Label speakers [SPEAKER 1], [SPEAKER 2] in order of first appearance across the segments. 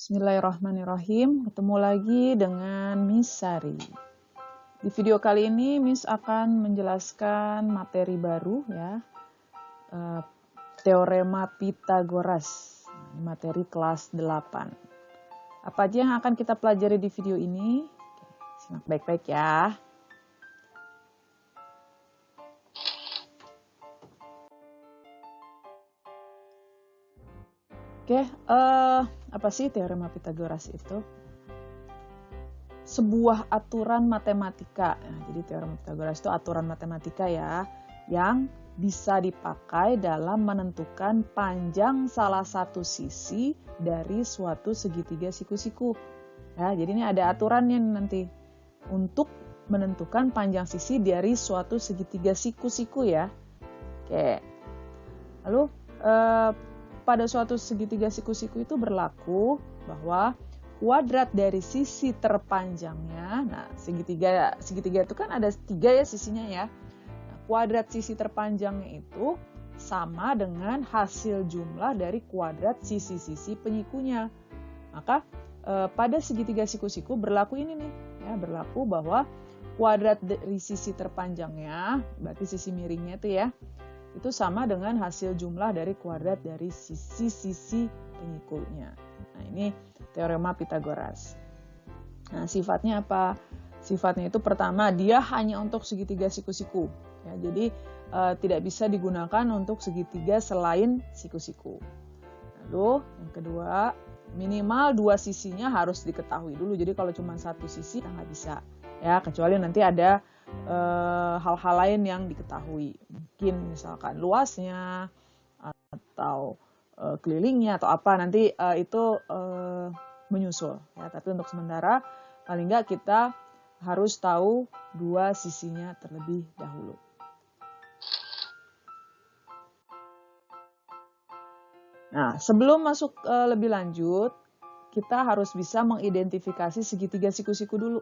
[SPEAKER 1] Bismillahirrahmanirrahim. Ketemu lagi dengan Miss Sari. Di video kali ini Miss akan menjelaskan materi baru ya, teorema Pythagoras, materi kelas 8. Apa aja yang akan kita pelajari di video ini? Simak baik-baik ya. Oke, apa sih teorema Pythagoras itu? Sebuah aturan matematika. Nah, jadi teorema Pythagoras itu aturan matematika ya, yang bisa dipakai dalam menentukan panjang salah satu sisi dari suatu segitiga siku-siku. Ya, jadi ini ada aturannya nanti untuk menentukan panjang sisi dari suatu segitiga siku-siku ya. Oke. Lalu pada suatu segitiga siku-siku itu berlaku bahwa kuadrat dari sisi terpanjangnya, nah segitiga itu kan ada 3 ya sisinya ya. Nah, kuadrat sisi terpanjangnya itu sama dengan hasil jumlah dari kuadrat sisi-sisi penyikunya. Maka pada segitiga siku-siku berlaku ini nih, ya, berlaku bahwa kuadrat dari sisi terpanjangnya, berarti sisi miringnya itu ya, itu sama dengan hasil jumlah dari kuadrat dari sisi-sisi penyikunya. Nah, ini teorema Pythagoras. Nah, sifatnya apa? Sifatnya itu pertama, dia hanya untuk segitiga siku-siku. Ya, jadi tidak bisa digunakan untuk segitiga selain siku-siku. Lalu yang kedua, minimal 2 sisinya harus diketahui dulu. Jadi kalau cuma satu sisi nggak bisa. Ya, kecuali nanti ada hal-hal lain yang diketahui, mungkin misalkan luasnya atau kelilingnya atau apa, nanti itu menyusul ya. Tapi untuk sementara paling nggak kita harus tahu 2 sisinya terlebih dahulu. Nah, sebelum masuk lebih lanjut, kita harus bisa mengidentifikasi segitiga siku-siku dulu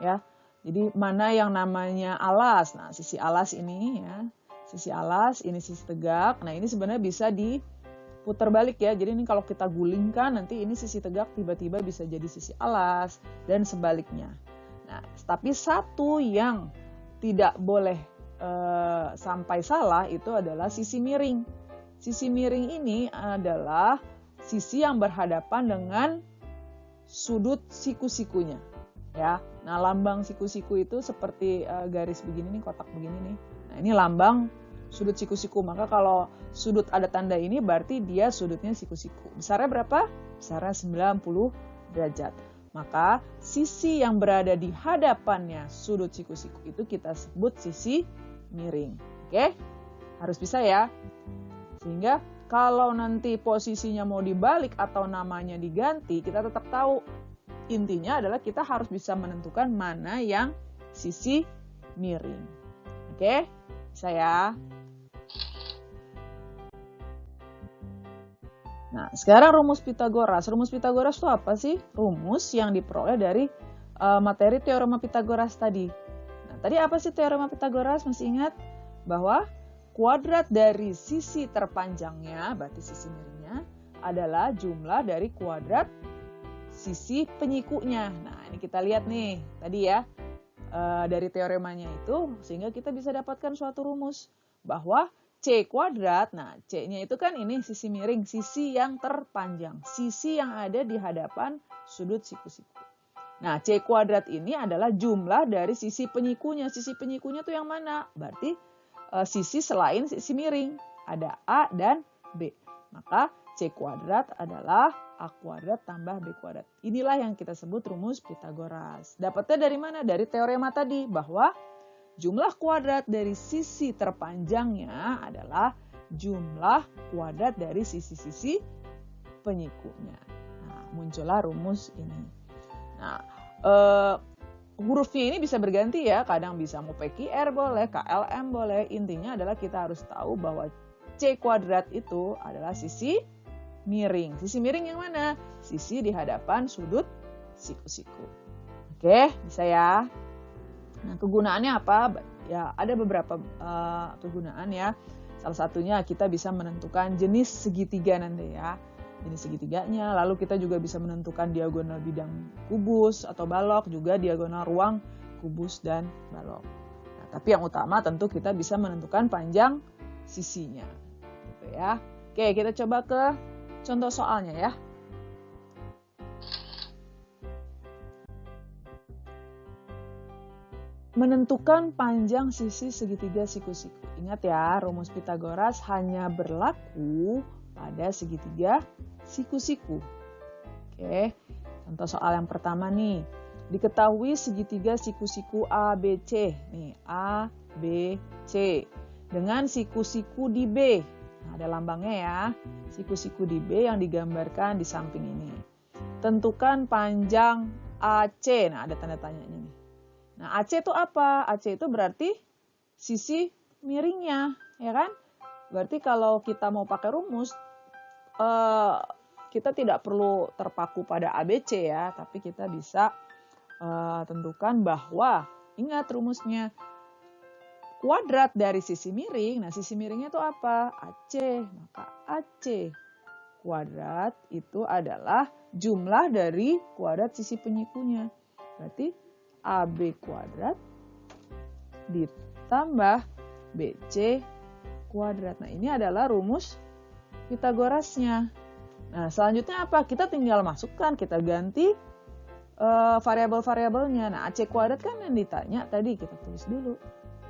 [SPEAKER 1] ya. Jadi mana yang namanya alas, nah sisi alas ini ya, sisi alas, ini sisi tegak, nah ini sebenarnya bisa diputar balik ya, jadi ini kalau kita gulingkan nanti ini sisi tegak tiba-tiba bisa jadi sisi alas dan sebaliknya. Nah, tapi satu yang tidak boleh sampai salah itu adalah sisi miring. Sisi miring ini adalah sisi yang berhadapan dengan sudut siku-sikunya. Ya, nah lambang siku-siku itu seperti garis begini nih, kotak begini nih. Nah ini lambang sudut siku-siku. Maka kalau sudut ada tanda ini berarti dia sudutnya siku-siku. Besarnya berapa? Besarnya 90 derajat. Maka sisi yang berada di hadapannya sudut siku-siku itu kita sebut sisi miring. Oke? Harus bisa ya. Sehingga kalau nanti posisinya mau dibalik atau namanya diganti, kita tetap tahu. Intinya adalah kita harus bisa menentukan mana yang sisi miring. Oke, bisa ya. Nah, sekarang rumus Pythagoras. Rumus Pythagoras itu apa sih? Rumus yang diperoleh dari materi teorema Pythagoras tadi. Nah, tadi apa sih teorema Pythagoras? Masih ingat bahwa kuadrat dari sisi terpanjangnya, berarti sisi miringnya, adalah jumlah dari kuadrat sisi penyikunya. Nah, ini kita lihat nih tadi ya dari teoremanya itu, sehingga kita bisa dapatkan suatu rumus bahwa C kuadrat, nah C-nya itu kan ini sisi miring, sisi yang terpanjang, sisi yang ada di hadapan sudut siku-siku. Nah, C kuadrat ini adalah jumlah dari sisi penyikunya. Sisi penyikunya itu yang mana? Berarti sisi selain sisi miring. Ada A dan B. Maka C kuadrat adalah A kuadrat tambah B kuadrat. Inilah yang kita sebut rumus Pythagoras. Dapatnya dari mana? Dari teorema tadi, bahwa jumlah kuadrat dari sisi terpanjangnya adalah jumlah kuadrat dari sisi-sisi penyikunya. Nah, muncullah rumus ini. Nah, hurufnya ini bisa berganti ya. Kadang bisa mau PQR boleh, KLM boleh. Intinya adalah kita harus tahu bahwa C kuadrat itu adalah sisi miring. Sisi miring yang mana? Sisi di hadapan sudut siku-siku. Oke, bisa ya. Nah, kegunaannya apa? Ya, ada beberapa kegunaan ya. Salah satunya kita bisa menentukan jenis segitiga nanti ya. ini segitiganya. Lalu kita juga bisa menentukan diagonal bidang kubus atau balok, juga diagonal ruang kubus dan balok. Nah, tapi yang utama tentu kita bisa menentukan panjang sisinya. Gitu ya. Oke, kita coba ke contoh soalnya ya. Menentukan panjang sisi segitiga siku-siku. Ingat ya, rumus Pitagoras hanya berlaku pada segitiga siku-siku. Oke, contoh soal yang pertama nih. Diketahui segitiga siku-siku ABC. Nih, A, B, C. Dengan siku-siku di B. Nah, ada lambangnya ya. Siku-siku di B yang digambarkan di samping ini. Tentukan panjang AC. Nah, ada tanda tanyanya nih. Nah, AC itu apa? AC itu berarti sisi miringnya, ya kan? Berarti kalau kita mau pakai rumus, kita tidak perlu terpaku pada ABC ya, tapi kita bisa tentukan bahwa, ingat rumusnya, kuadrat dari sisi miring. Nah, sisi miringnya itu apa? AC. Maka AC kuadrat itu adalah jumlah dari kuadrat sisi penyikunya. Berarti AB kuadrat ditambah BC kuadrat. Nah, ini adalah rumus Pitagorasnya. Nah, selanjutnya apa? Kita tinggal masukkan, kita ganti variabel-variabelnya. Nah, AC kuadrat kan yang ditanya tadi, kita tulis dulu.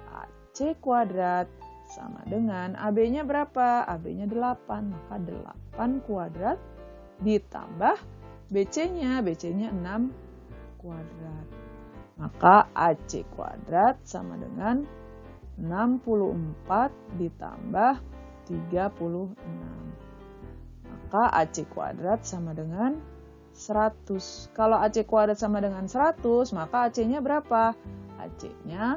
[SPEAKER 1] AC kuadrat sama dengan AB-nya berapa? AB-nya 8, maka 8 kuadrat ditambah BC-nya 6 kuadrat. Maka AC kuadrat sama dengan 64 ditambah 36. Maka AC kuadrat sama dengan 100. Kalau AC kuadrat sama dengan 100, maka AC-nya berapa? AC-nya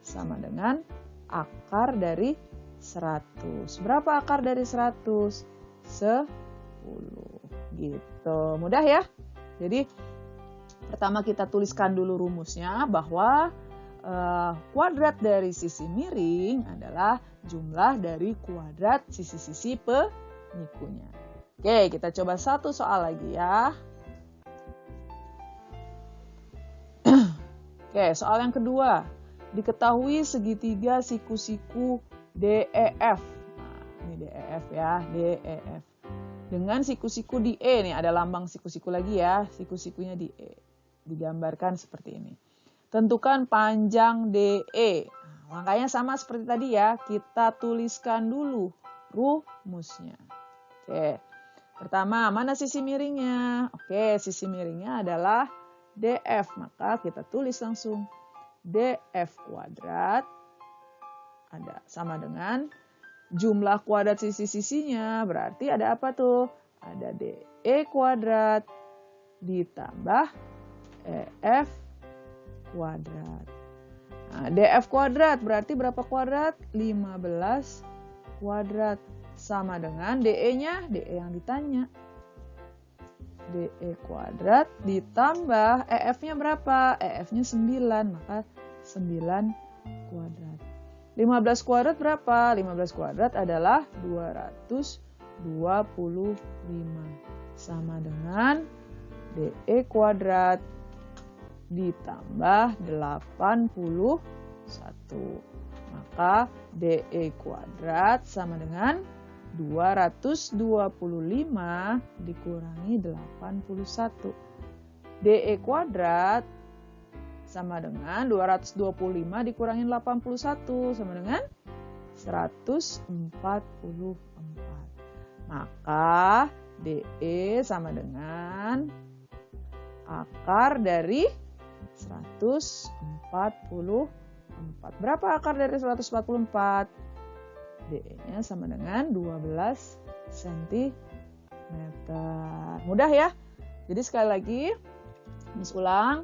[SPEAKER 1] sama dengan akar dari 100. Berapa akar dari 100? 10. Gitu. Mudah ya? Jadi pertama kita tuliskan dulu rumusnya bahwa kuadrat dari sisi miring adalah jumlah dari kuadrat sisi-sisi penyikunya. Oke, kita coba satu soal lagi ya. Oke, soal yang kedua. Diketahui segitiga siku-siku DEF. Nah, ini DEF ya, DEF. Dengan siku-siku di E, nih ada lambang siku-siku lagi ya, siku-sikunya di E. Digambarkan seperti ini. Tentukan panjang DE. Nah, langkahnya sama seperti tadi ya, kita tuliskan dulu rumusnya. Oke, pertama mana sisi miringnya? Oke, sisi miringnya adalah DF, maka kita tulis langsung DF kuadrat ada sama dengan jumlah kuadrat sisi-sisinya, berarti ada apa tuh? Ada DE kuadrat ditambah EF kuadrat. Nah, DF kuadrat berarti berapa kuadrat? 15 kuadrat. Sama dengan DE-nya, DE yang ditanya. DE kuadrat ditambah EF-nya berapa? EF-nya 9, maka 9 kuadrat. 15 kuadrat berapa? 15 kuadrat adalah 225. Sama dengan DE kuadrat ditambah 81. Maka DE kuadrat sama dengan 225 dikurangi 81. DE kuadrat sama dengan 225 dikurangi 81 sama dengan 144. Maka DE sama dengan akar dari 144. Berapa akar dari 144? DE-nya sama dengan 12 cm. Mudah ya? Jadi sekali lagi, Miss ulang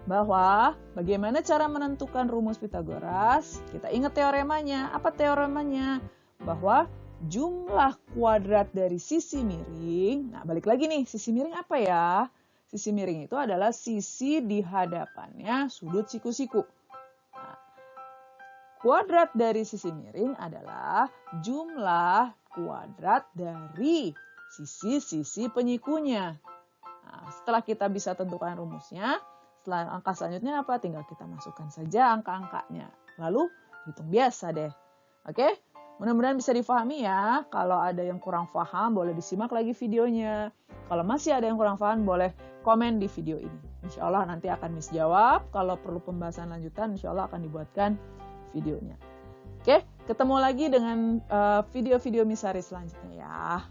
[SPEAKER 1] bahwa bagaimana cara menentukan rumus Pitagoras? Kita ingat teoremanya. Apa teoremanya? Bahwa jumlah kuadrat dari sisi miring. Nah, balik lagi nih, sisi miring apa ya? Sisi miring itu adalah sisi di hadapannya sudut siku-siku. Nah, kuadrat dari sisi miring adalah jumlah kuadrat dari sisi-sisi penyikunya. Nah, setelah kita bisa tentukan rumusnya, setelah angka selanjutnya apa? Tinggal kita masukkan saja angka-angkanya. Lalu hitung biasa deh. Oke? Mudah-mudahan bisa difahami ya. Kalau ada yang kurang paham, boleh disimak lagi videonya. Kalau masih ada yang kurang paham, boleh komen di video ini. Insya Allah nanti akan Miss jawab. Kalau perlu pembahasan lanjutan, insya Allah akan dibuatkan videonya. Oke, ketemu lagi dengan video-video Miss Sari selanjutnya ya.